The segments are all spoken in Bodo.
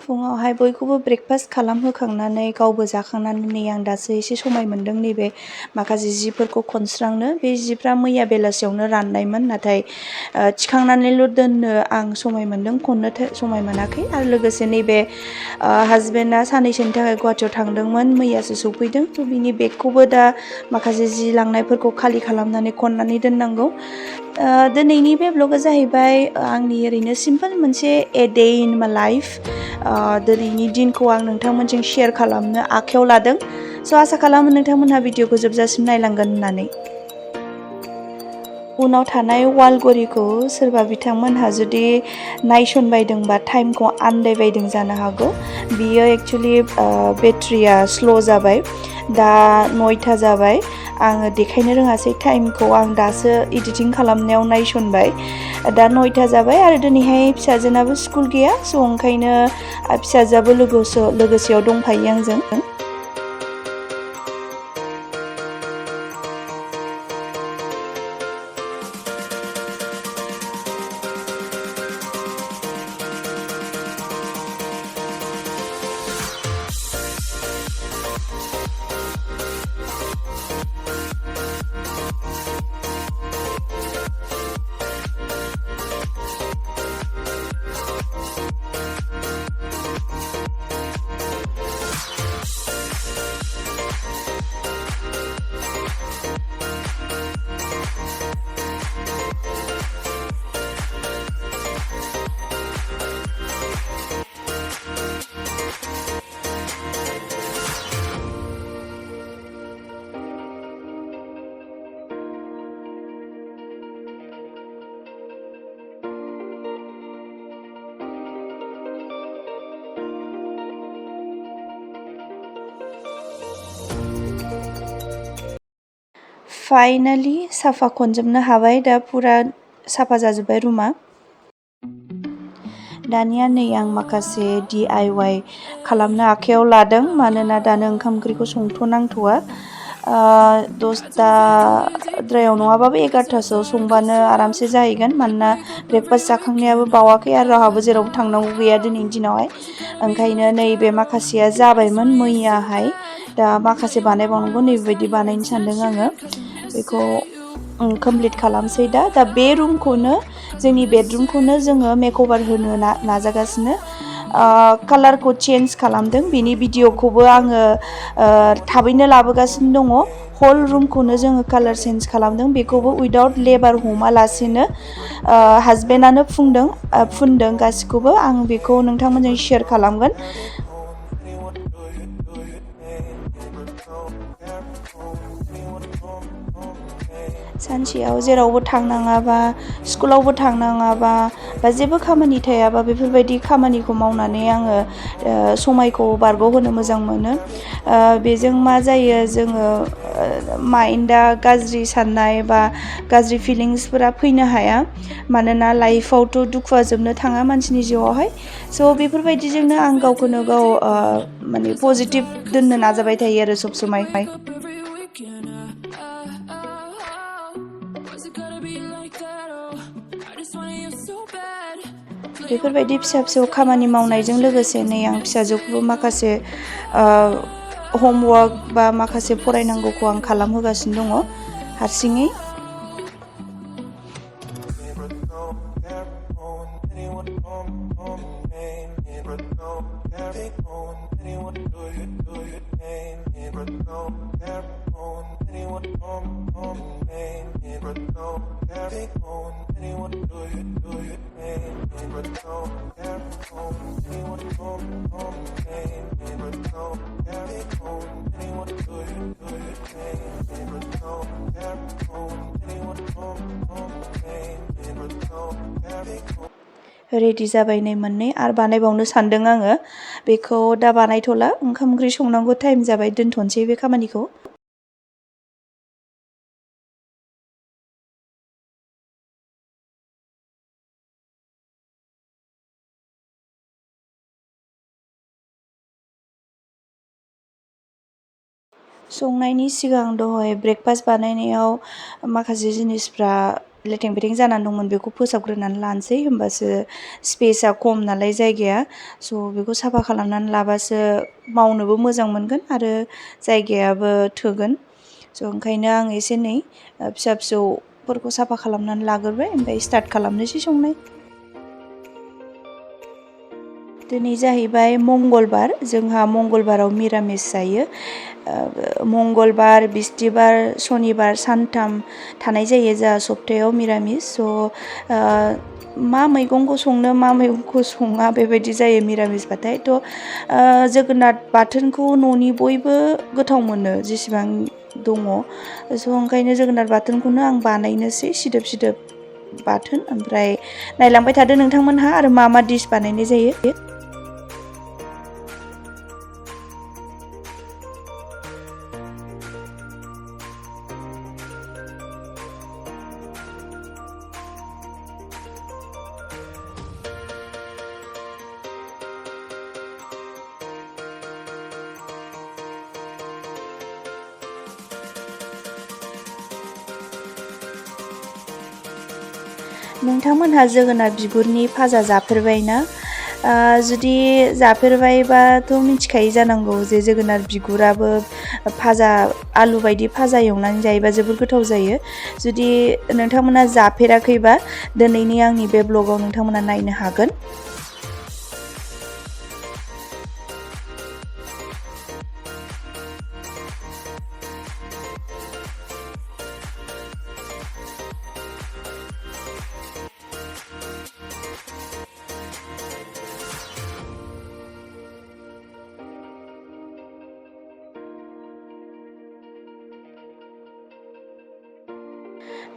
फुङावहाय बयखौबो ब्रेकफास्ट खालामहोखांनानै गावबो जाखांनानै नै आं दासो एसे समाय मोन्दों नैबे माखासे जिफोरखौ खनस्रांनो। बे जिफ्रा मैया बेलासियावनो राननायमोन, नाथाय थिखांनानैल' दोननो आं समाय मोन्दों, खननो समाय मोनाखै। आरो लोगोसे नैबे हासबेन्डआ साननैसोनि थाखाय गुवाहाटियाव थांदोंमोन, मैयासो सफैदों। थ' बिनि बेगखौबो दा माखासे जि लांनायफोरखौ खालि खालामनानै खननानै दोननांगौ। दिनैनि बे ब्लगा जाहैबाय आंनि ओरैनो सिम्पोल मोनसे a day in my life. दिनैनि दिनखौ आं नोंथांमोनजों शेयार खालामनो आखायाव लादों। स' आसा खालामो नोंथांमोनहा भिडिअखौ जोबजासिम नायलांगोन होननानै। उनाव थानाय वाल घड़ीखौ सोरबा बिथांमोनहा जुदि नायसनबायदोंबा टाइमखौ आन्दायबायदों जानो हागौ। बियो एक्सुवेलि बेटारिया स्ल' जाबाय। दा 9टा जाबाय। आङो देखायनो रोङासै टाइमखौ, आं दासो एडिटिं खालामनायाव नायसनबाय। दा 9टा जाबाय आरो दिनैहाय फिसाजोनाबो स्कुल गैया, स' ओंखायनो फिसाजोआबो लोगोसेयाव दंफायो आंजों। फाइनालि साफा खनजोबनो हाबाय, दा फुरा साफा जाजोब्बाय रुमा। दानिया नै आं माखासे DIY खालामनो आखायाव लादों, मानोना दानो ओंखाम ओंख्रिखौ संथ'नांथ'आ। 10टाद्रायाव नङाबाबो 11टासोआव संबानो आरामसे जाहैगोन, मानोना ब्रेकफास्ट जाखांनायाबो बावाखै आरो रावहाबो जेरावबो थांनांगौ गैया दिनैनि दिनावहाय। ओंखायनो नैबे माखासेया जाबायमोन मैयाहाय, दा माखासे बानायबावनांगौ। नैबेबायदि बानायनो सानदों आङो, बेखौ कमप्लिट खालामसै। दा बे रुमखौनो, जोंनि बेडरुमखौनो जोङो मेकअभार होनो नाजागासिनो। कालारखौ चेन्ज खालामदों, बेनि भिडिअखौबो आङो थाबैनो लाबोगासिनो दङ। हल रुमखौनो जोङो कालार चेन्ज खालामदों, बेखौबो उइदाउट लेबार हमालासेनो हासबेन्डआनो फुनदों गासिखौबो। आं बेखौ नोंथांमोनजों शेयार खालामगोन। सानसेयाव जेरावबो थांनाङाबा, स्कुलावबो थांनाङाबा, बा जेबो खामानि थायाबा, बेफोरबायदि खामानिखौ मावनानै आङो समायखौ बारग'होनो मोजां मोनो। बेजों मा जायो, जोङो माइन्डआ गाज्रि साननाय बा गाज्रि फिलिंसफोरा फैनो हाया, मानोना लाइफआवथ' दुखुआ जोबनो थाङा मानसिनि जिउआवहाय। स' बेफोरबायदिजोंनो आं गावखौनो गाव माने पजिटिभ दोननो नाजाबाय थायो आरो सब समाय। बेफोरबायदि फिसा फिसौ खामानि मावनायजों लोगोसे नै आं फिसाजोखौबो माखासे हमवर्क बा माखासे फरायनांगौखौ आं खालामहोगासिनो दङ हारसिङै। रेडि जाबाय नै मोननै, आरो बानायबावनो सानदों आङो। बेखौ दा बानायथ'ला, ओंखाम ओंख्रि संनांगौ टाइम जाबाय, दोनथ'नोसै बे खामानिखौ। संनायनि सिगां दहाय ब्रेकफास्ट बानायनायाव माखासे जिनिसफ्रा लेथें फेथें जानानै दंमोन बेखौ फोसाबग्रोनानै लानोसै होमबासो स्पेसा खम नालाय जायगाया स' बेखौ साफा खालामनानै लाबासो मावनोबो मोजां मोनगोन आरो जायगायाबो थोगोन स' ओंखायनो आं एसे नै फिसा फिसौफोरखौ साफा खालामनानै लाग्रोबाय ओमफ्राय स्टार्ट खालामनोसै संनाय दिनै जाहैबाय मंगलबार जोंहा मंगलबाराव मिरामिस जायो मंगलबार बिस्थिबार सनिबार सानथाम थानाय जायो जोंहा सप्तायाव मिरामिस स' मा मैगंखौ संनो मा मैगंखौ सङा बेबायदि जायो मिरामिसबाथाय थ' जोगोनार बाथोनखौ न'नि बयबो गोथाव मोनो जेसेबां दङ स' ओंखायनो जोगोनार बाथोनखौनो आं बानायनोसै सिदोब सिदोब बाथोन ओमफ्राय नायलांबाय थादो नोंथांमोनहा आरो मा मा डिश बानायनाय जायो नोंथांमोनहा जोगोनार बिगुरनि फाजा जाफेरबाय ना जुदि जाफेरबायबाथ' मिथिखायो जानांगौ जे जोगोनार बिगुराबो फाजा आलु बायदि फाजा एवनानै जायोबा जोबोर गोथाव जायो जुदि नोंथांमोना जाफेराखैबा दिनैनि आंनि बे ब्लगाव नोंथांमोना नायनो हागोन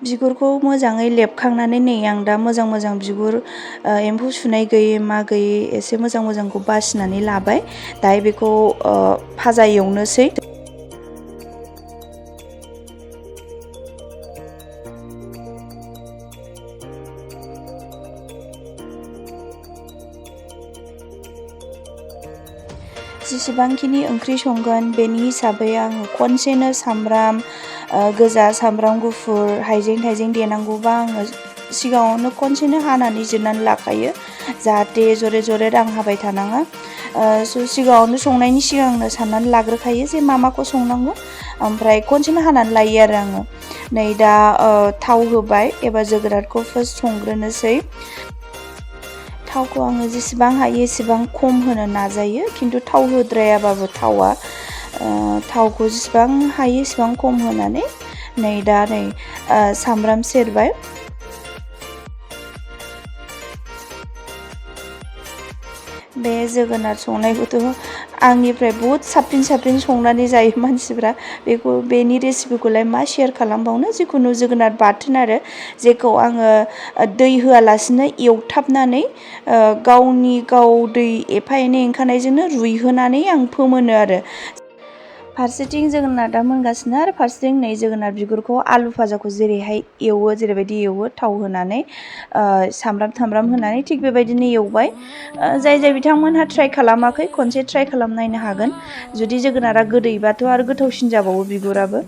बिगुरखौ मोजाङै लेबखांनानै नै आं दा मोजां मोजां बिगुर एम्फौ सुनाय गैयै मा गैयै एसे मोजां मोजांखौ बासिनानै लाबाय दायो बेखौ फाजा एवनोसै जेसेबांखिनि ओंख्रि संगोन बेनि हिसाबै आङो खनसेनो सामब्राम गोजा सामब्राम गुफुर हाइजें थाइजें देनांगौबा आङो सिगाङावनो खनसेनो हानानै जिरनानै लाखायो जाहाथे जरे जरे रां हाबाय थानाङा स' सिगाङावनो संनायनि सिगांनो साननानै लाग्रोखायो जे मा माखौ संनांगौ ओमफ्राय खनसेनो हानानै लायो आरो आङो नै दा थाव होबाय एबा जोगोनारखौ फार्स्ट संग्रोनोसै थावखौ आङो जेसेबां हायो एसेबां खम होनो नाजायो खिन्थु थाव होद्रायाबाबो थावा थावखौ जेसेबां हायो एसेबां खम होनानै नै दा नै सामब्राम सेरबाय बे जोगोनार संनायखौथ' आंनिफ्राय बहुद साबसिन संनानै जायो मानसिफ्रा बेनि रेसिपिखौलाय मा शेयार खालामबावनो जिखुनु जोगोनार बाथोन आरो जेखौ आङो दै होआलासिनो एवथाबनानै गाव दै एफा एनै ओंखारनायजोंनो रुइहोनानै आं फोमोनो आरो फारसेथिं जोगोनारा मोनगासिनो आरो फारसेथिं नै जोगोनार बिगुरखौ आलु फाजाखौ जेरैबायदि एवो थाव होनानै सामब्राम थामब्राम होनानै थिग बेबायदिनो एवबाय जाय बिथांमोनहा ट्राइ खालामाखै खनसे ट्राइ खालामनायनो हागोन जुदि जोगोनारा गोदैबाथ' आरो गोथावसिन जाबावो बिगुराबो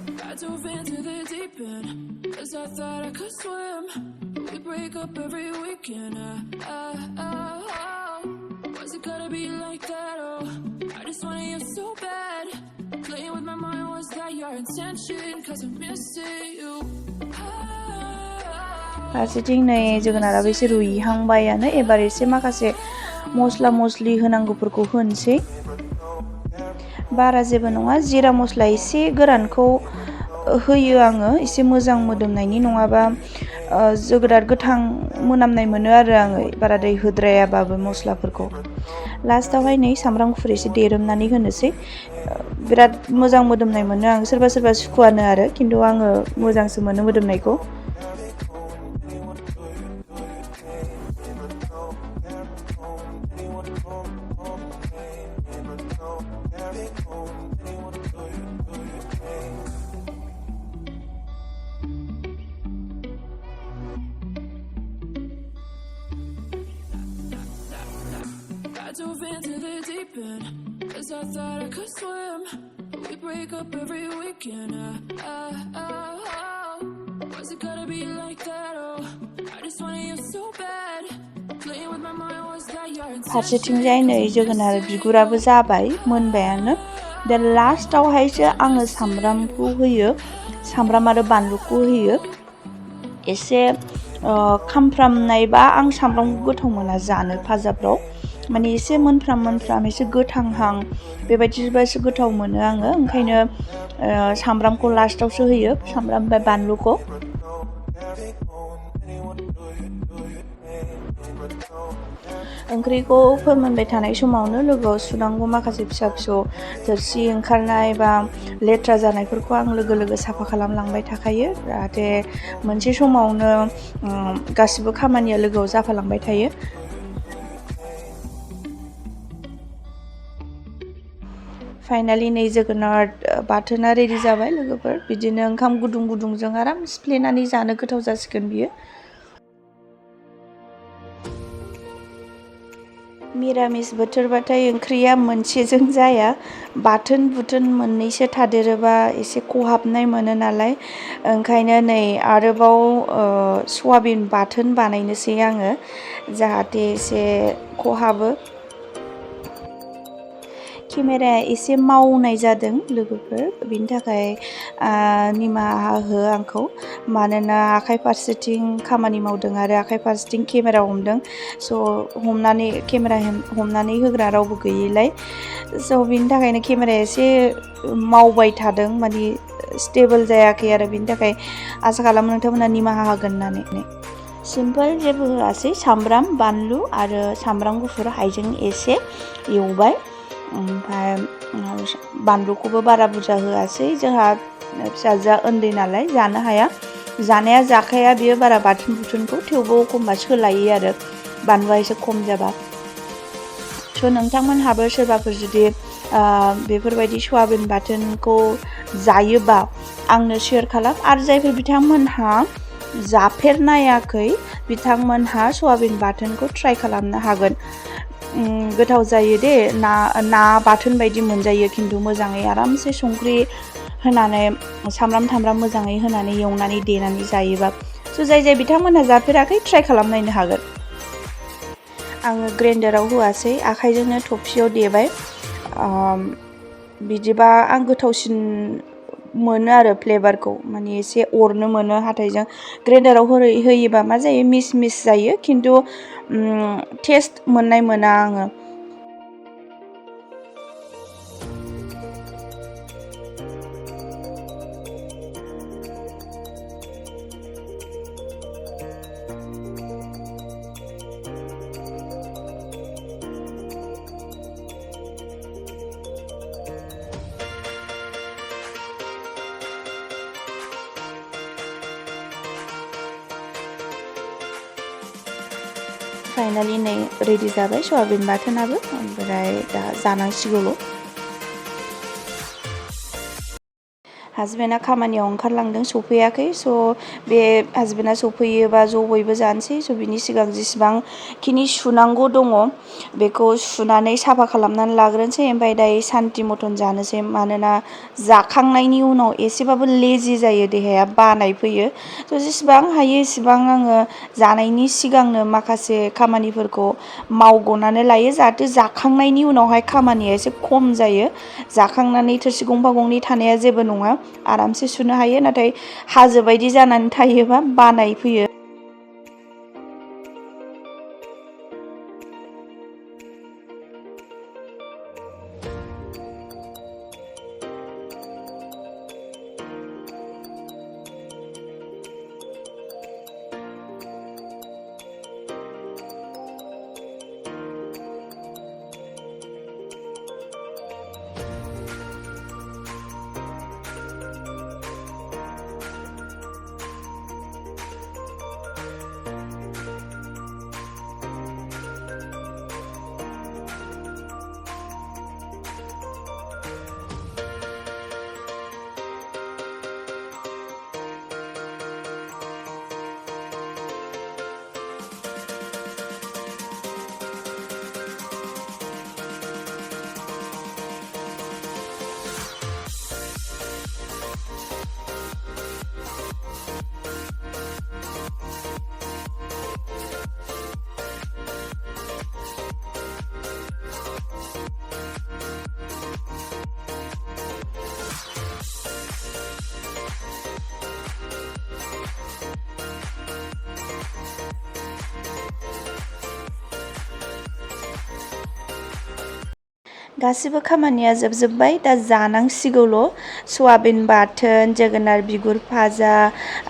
Playing with my mind, was that your intention? 'Cause I'm missing you. फारसेथिं नै जोगोनाराबो एसे रुइहांबायानो एबार एसे माखासे मस्ला मस्लि होनांगौफोरखौ होनोसै बारा जेबो नङा जिरा मस्ला एसे गोरानखौ होयो आङो एसे मोजां मोदोमनायनि नङाबा जोगोनार गोथां मोनामनाय मोनो आरो आङो बाराद्राय होद्रायाबाबो मस्लाफोरखौ लास्टावहाय नै सामब्राम गुफुर एसे देरोमनानै होनोसै बिराद मोजां मोदोमनाय मोनो आं सोरबा सुखुवानो आरो खिन्थु आङो मोजांसो मोनो मोदोमनायखौ I dove into the deep end, 'cause I thought I could swim. We break up every weekend. Was it gonna be like that? Oh, फारसेथिंजाय नै जोगोनार बिगुराबो जाबाय मोनबायानो दा लास्टावहायसो आङो सामब्रामखौ होयो सामब्राम आरो बानलुखौ होयो एसे खामफ्रामनायबा आं सामब्रामखौ गोथाव मोना जानो फाजाफ्राव माने एसे मोनफ्राम एसे गोथांहां बेबायदिबासो गोथाव मोनो आङो ओंखायनो सामब्रामखौ लास्टावसो होयो सामब्राम ओमफ्राय बानलुखौ ओंख्रिखौ फोमोनबाय थानाय समावनो लोगोआव सुनांगौ माखासे फिसा फिसौ थोरसि ओंखारनाय बा लेथ्रा जानायफोरखौ आं लोगो साफा खालामलांबाय थाखायो जाहाथे मोनसे समावनो गासिबो खामानिया लोगोआव जाफालांबाय थायो फाइनालि नै जोगोनार बाथोना रेडि जाबाय लोगोफोर बिदिनो ओंखाम गुदुंजों आराम सिफ्लेनानै जानो गोथाव जासिगोन बियो मिरामिस बोथोरबाथाय ओंख्रिया मोनसेजों जाया बाथोन बुथोन मोननैसो थादेरोबा एसे खहाबनाय मोनो नालाय ओंखायनो नै आरोबाव सयाबिन बाथोन बानायनोसै आङो जाहाथे एसे खहाबो केमेराया एसे मावनाय जादों लोगोफोर बिनि थाखाय निमाहा हो आंखौ मानोना आखाइ फारसेथिं खामानि मावदों आरो आखाइ फारसेथिं केमेरा हमदों स' केमेरा हमनानै होग्रा रावबो गैयैलाय स' बिनि थाखायनो केमेराया एसे मावबाय थादों माने स्टेबल जायाखै आरो बिनि थाखाय आसा खालामो नोंथांमोना निमाहा होगोन होननानै सिम्पोल जेबो होआसै सामब्राम बानलु आरो सामब्राम गुफुर हाइजें एसे एवबाय ओमफ्राय बानलुखौबो बारा बुरजा होआसै जोंहा फिसाजोआ उन्दै नालाय जानो हाया जानाया जाखाया बियो बारा बाथोन बुथोनखौ थेवबो एखमबा सोलायो आरो बानलुआ एसे खम जाबा स' नोंथांमोनहाबो सोरबाफोर जुदि बेफोरबायदि सयाबिन बाथोनखौ जायोबा आंनो शेयार खालाम आरो जायफोर बिथांमोनहा जाफेरनायाखै बिथांमोनहा सयाबिन बाथोनखौ ट्राइ खालामनो हागोन गोथाव जायो दे ना बाथोन बायदि मोनजायो खिन्थु मोजाङै आरामसे संख्रि होनानै सामब्राम थामब्राम मोजाङै होनानै एवनानै देनानै जायोबा स' जाय बिथांमोनहा जाफेराखै ट्राइ खालामनायनो हागोन आङो ग्राइन्डाराव होआसै आखाइजोंनो थफसियाव देबाय बिदिबा आं गोथावसिन मोनो आरो फ्लेभारखौ माने एसे अरनो मोनो हाथाइजों ग्राइन्डाराव होयोबा मा जायो मिस जायो खिन्थु टेस्ट मोननाय मोना आङो फाइनालि नै रेडि जाबाय सयाबिन बाथोनाबो ओमफ्राय दा जानांसिगौल' हासबेन्डआ खामानियाव ओंखारलांदों सफैयाखै स' बे हासबेन्डआ सफैयोबा ज' बयबो जानोसै स' बिनि सिगां जेसेबांखिनि सुनांगौ दङ बेखौ सुनानै साफा खालामनानै लाग्रोनोसै ओमफ्राय दायो सान्थि मथन जानोसै मानोना जाखांनायनि उनाव एसेबाबो लेजि जायो देहाया बानाय फैयो स' जेसेबां हायो एसेबां आङो जानायनि सिगांनो माखासे खामानिफोरखौ मावग'नानै लायो जाहाथे जाखांनायनि उनावहाय खामानिया एसे खम जायो जाखांनानै थोरसि गंफा गंनै थानाया जेबो नङा आरामसे सुनो हायो नाथाय हाजो बायदि जानानै थायोबा बानाय फैयो गासिबो खामानिया जोबजोब्बाय दा जानांसिगौल' सयाबिन बाथोन जोगोनार बिगुर भाजा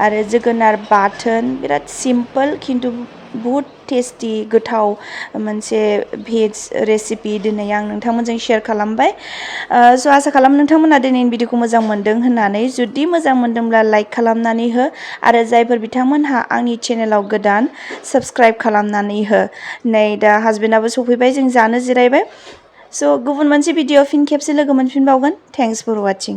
आरो जोगोनार बाथोन बिराद सिम्पोल खिन्थु बहुत टेस्टि गोथाव मोनसे भेज रेसिपि दिनै आं नोंथांमोनजों शेयार खालामबाय स' आसा खालाम नोंथांमोना दिनैनि भिडिअखौ मोजां मोनदों होननानै जुदि मोजां मोनदोंब्ला लाइक खालामनानै हो आरो जायफोर बिथांमोनहा आंनि चेनेलाव गोदान साबस्क्राइब खालामनानै हो नै दा हासबेन्डआबो सफैबाय जों जानो जिरायबाय स' गुबुन मोनसे भिडिअ फिन खेबसे लोगो मोनफिनबावगोन थेंक्स फर वाचिं